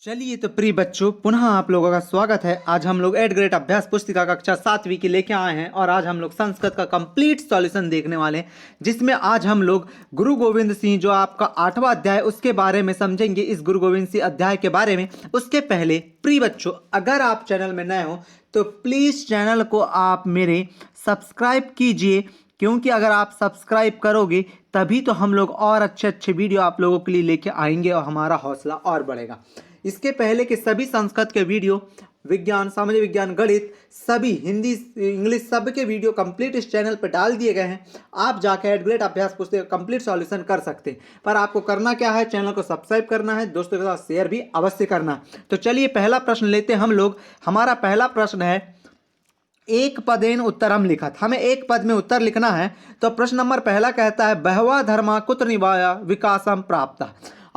चलिए तो प्रिय बच्चों, पुनः आप लोगों का स्वागत है। आज हम लोग एट ग्रेड अभ्यास पुस्तिका कक्षा 7वीं की लेके आए हैं और आज हम लोग संस्कृत का कंप्लीट सॉल्यूशन देखने वाले हैं, जिसमें आज हम लोग गुरु गोविंद सिंह जो आपका 8वां अध्याय उसके बारे में समझेंगे। इस गुरु गोविंद सिंह अध्याय के बारे में उसके पहले प्रिय बच्चों, अगर आप चैनल में नए हो तो प्लीज़ चैनल को आप मेरे सब्सक्राइब कीजिए, क्योंकि अगर आप सब्सक्राइब करोगे तभी तो हम लोग और अच्छे अच्छे वीडियो आप लोगों के लिए लेके आएंगे और हमारा हौसला और बढ़ेगा। इसके पहले के सभी संस्कृत के वीडियो, विज्ञान, सामाजिक विज्ञान, गणित, सभी हिंदी, इंग्लिश, सब के वीडियो कंप्लीट इस चैनल पर डाल दिए गए हैं। आप जाकर एट ग्रेड अभ्यास पुस्तक कंप्लीट सॉल्यूशन कर सकते हैं। पर आपको करना क्या है, चैनल को सब्सक्राइब करना है, दोस्तों के साथ शेयर भी अवश्य करना है। तो चलिए पहला प्रश्न लेते हैं हम लोग। हमारा पहला प्रश्न है, एक पदेन उत्तरम लिखत। हमें एक पद में उत्तर लिखना है। तो प्रश्न नंबर पहला कहता है, बहवा धर्मा कुत्र निवाया विकासम प्राप्त।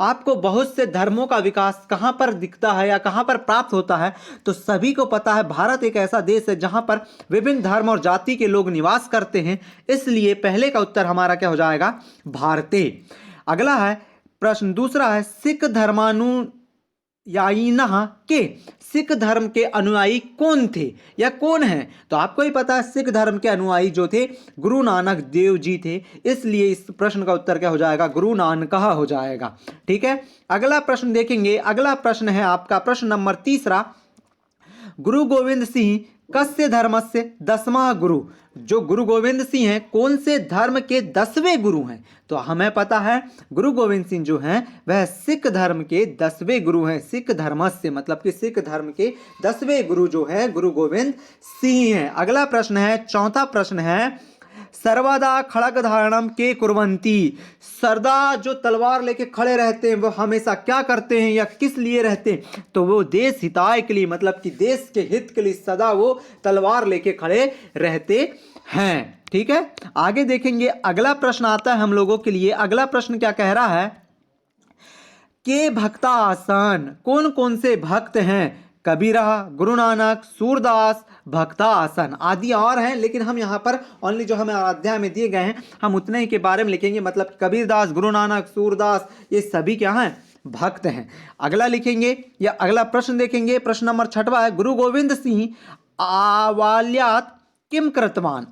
आपको बहुत से धर्मों का विकास कहाँ पर दिखता है या कहाँ पर प्राप्त होता है? तो सभी को पता है, भारत एक ऐसा देश है जहाँ पर विभिन्न धर्म और जाति के लोग निवास करते हैं, इसलिए पहले का उत्तर हमारा क्या हो जाएगा? भारतीय। अगला है प्रश्न दूसरा है, सिख धर्मानुयायिनः के। सिख धर्म के अनुयायी कौन थे या कौन है? तो आपको ही पता है, सिख धर्म के अनुयायी जो थे गुरु नानक देव जी थे, इसलिए इस प्रश्न का उत्तर क्या हो जाएगा? गुरु नानक हो जाएगा। ठीक है, अगला प्रश्न देखेंगे। अगला प्रश्न है आपका प्रश्न नंबर तीसरा, गुरु गोविंद सिंह कस्य धर्मस्य दसवां गुरु। जो गुरु गोविंद सिंह हैं, कौन से धर्म के 10वें गुरु हैं? तो हमें पता है, गुरु गोविंद सिंह जो हैं वह सिख धर्म के 10वें गुरु हैं। सिख धर्मस्य मतलब कि सिख धर्म के 10वें गुरु जो है गुरु गोविंद सिंह हैं। अगला प्रश्न है, चौथा प्रश्न है, सर्वदा खड़ग धारणम के कुर्वंती। सरदा जो तलवार लेके खड़े रहते हैं वो हमेशा क्या करते हैं या किस लिए रहते हैं? तो वो देश हिताय के लिए, मतलब कि देश के हित के लिए सदा वो तलवार लेके खड़े रहते हैं। ठीक है, आगे देखेंगे। अगला प्रश्न आता है हम लोगों के लिए। अगला प्रश्न क्या कह रहा है, के भक्ता आसन। कौन कौन से भक्त हैं? कबीरा, गुरु नानक, सूरदास, भक्ता आसन आदि और हैं, लेकिन हम यहाँ पर ओनली जो हमें अध्याय में दिए गए हैं हम उतने ही के बारे में लिखेंगे। मतलब कबीरदास, गुरु नानक, सूरदास, ये सभी क्या हैं? भक्त हैं। अगला लिखेंगे या अगला प्रश्न देखेंगे। प्रश्न नंबर 6वां है, गुरु गोविंद सिंह आवाल्यात किम कृतवान।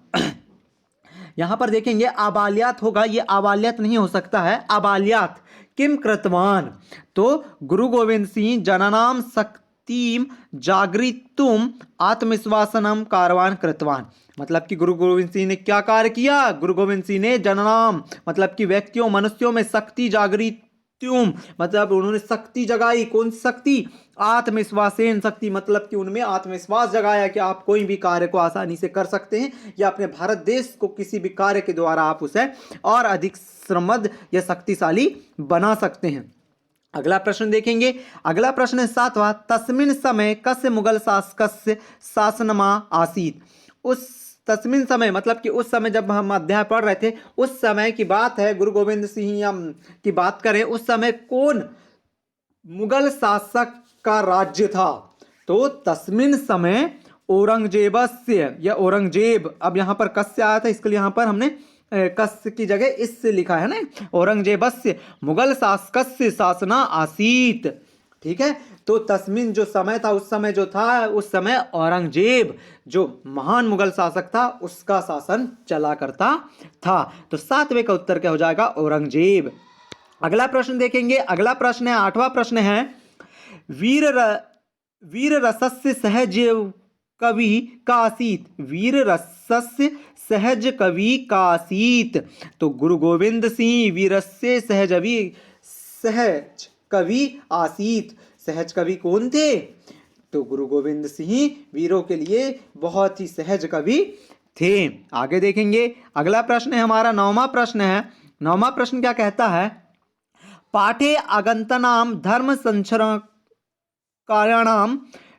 यहां पर देखेंगे आबाल्यात होगा, ये आबाल्यात नहीं हो सकता है, आबाल्यात किम कृतवान। तो गुरु गोविंद सिंह जननाम शक्तिम जागृतुम आत्मविश्वासनम कारवान कृतवान। मतलब कि गुरु गोविंद सिंह ने क्या कार्य किया? गुरु गोविंद सिंह ने जननाम मतलब कि व्यक्तियों, मनुष्यों में शक्ति जागृत, मतलब उन्होंने शक्ति जगाई। कौन सी शक्ति? आत्मविश्वासेन शक्ति, मतलब कि उनमें आत्मविश्वास जगाया कि आप कोई भी कार्य को आसानी से कर सकते हैं या अपने भारत देश को किसी भी कार्य के द्वारा आप उसे और अधिक समृद्ध या शक्तिशाली बना सकते हैं। अगला प्रश्न देखेंगे। अगला प्रश्न है 7वां, तस्मिन समय कस्य मुगल शासकस्य शासनमा आसीत। उस तस्मिन समय मतलब कि उस समय जब हम अध्याय पढ़ रहे थे उस समय की बात है, गुरु गोविंद सिंह की बात करें, उस समय कौन मुगल शासक का राज्य था? तो तस्मिन समय औरंगजेबस्य या औरंगजेब, अब यहाँ पर कस्य आया था इसके लिए यहाँ पर हमने कस्य की जगह इससे लिखा है ना, औरंगजेबस्य मुगल शासकस्य शासना आसीत। ठीक है, तो तस्मिन जो समय था, उस समय जो था, उस समय औरंगजेब जो महान मुगल शासक था उसका शासन चला करता था। तो 7वें का उत्तर क्या हो जाएगा? औरंगजेब। अगला प्रश्न देखेंगे। अगला प्रश्न है 8वां प्रश्न है, वीर रसस्य सहज कवि कासीत। वीर रसस्य सहज कवि कासीत। तो गुरु गोविंद सिंह वीरस्य सहज कवि आसीत। सहज कवि कौन थे? तो गुरु गोविंद सिंह वीरों के लिए बहुत ही सहज कवि थे। आगे देखेंगे। अगला प्रश्न है हमारा 9वां प्रश्न है। 9वां प्रश्न क्या कहता है, पाठे आगंतनाम धर्म संरक्षणाम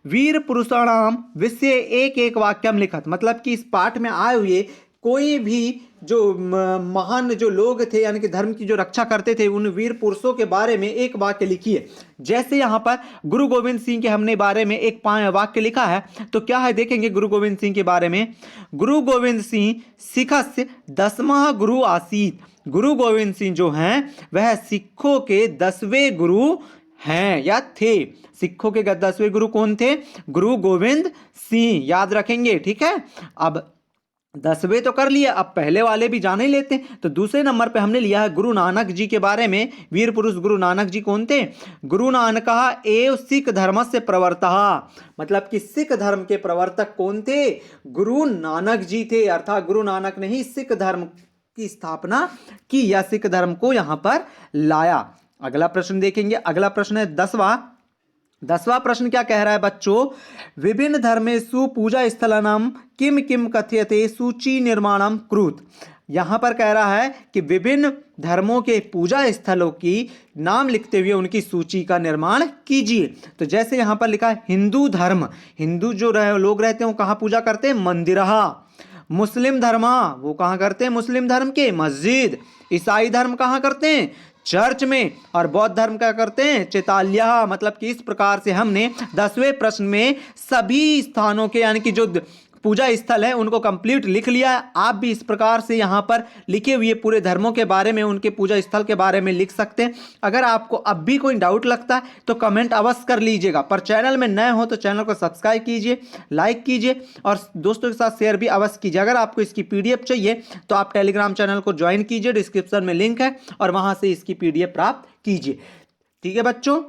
वीर पुरुषाणाम विषय एक एक वाक्यम लिखत। मतलब कि इस पाठ में आए हुए कोई भी जो महान जो लोग थे, यानी कि धर्म की जो रक्षा करते थे, उन वीर पुरुषों के बारे में एक वाक्य लिखिए। जैसे यहाँ पर गुरु गोविंद सिंह के हमने बारे में एक वाक्य लिखा है, तो क्या है देखेंगे गुरु गोविंद सिंह के बारे में। गुरु गोविंद सिंह सिखस्य 10वां गुरु आसीत। गुरु गोविंद सिंह जो हैं वह सिखों के 10वें गुरु हैं या थे। सिखों के 10वें गुरु कौन थे? गुरु गोविंद सिंह, याद रखेंगे, ठीक है। अब 10वें तो कर लिए, अब पहले वाले भी जान ही लेते हैं। तो दूसरे नंबर पे हमने लिया है गुरु नानक जी के बारे में। वीर पुरुष गुरु नानक जी कौन थे? गुरु नानक एव सिख धर्म से प्रवर्तक, मतलब कि सिख धर्म के प्रवर्तक कौन थे? गुरु नानक जी थे। अर्थात गुरु नानक ने ही सिख धर्म की स्थापना की या सिख धर्म को यहां पर लाया। अगला प्रश्न देखेंगे। अगला प्रश्न है 10वां प्रश्न क्या कह रहा है बच्चों? विभिन्न धर्मेषु पूजा स्थलानाम किम किम कथ्यते सूची निर्माणम कुरुत। यहां पर कह रहा है कि विभिन्न धर्मों के पूजा स्थलों की नाम लिखते हुए उनकी सूची का निर्माण कीजिए। तो जैसे यहां पर लिखा है हिंदू धर्म, हिंदू जो लोग रहते हैं वो कहां पूजा करते हैं? मंदिरहा। मुस्लिम धर्म, वो कहां करते हैं? मुस्लिम धर्म के मस्जिद। ईसाई धर्म कहां करते हैं? चर्च में। और बौद्ध धर्म क्या करते हैं? चैताल्या। मतलब कि इस प्रकार से हमने 10वें प्रश्न में सभी स्थानों के यानी कि जो पूजा स्थल है उनको कंप्लीट लिख लिया है। आप भी इस प्रकार से यहाँ पर लिखे हुए पूरे धर्मों के बारे में, उनके पूजा स्थल के बारे में लिख सकते हैं। अगर आपको अब भी कोई डाउट लगता है तो कमेंट अवश्य कर लीजिएगा। पर चैनल में नए हो तो चैनल को सब्सक्राइब कीजिए, लाइक कीजिए और दोस्तों के साथ शेयर भी अवश्य कीजिए। अगर आपको इसकी PDF चाहिए तो आप टेलीग्राम चैनल को ज्वाइन कीजिए, डिस्क्रिप्शन में लिंक है और वहाँ से इसकी PDF प्राप्त कीजिए। ठीक है बच्चों।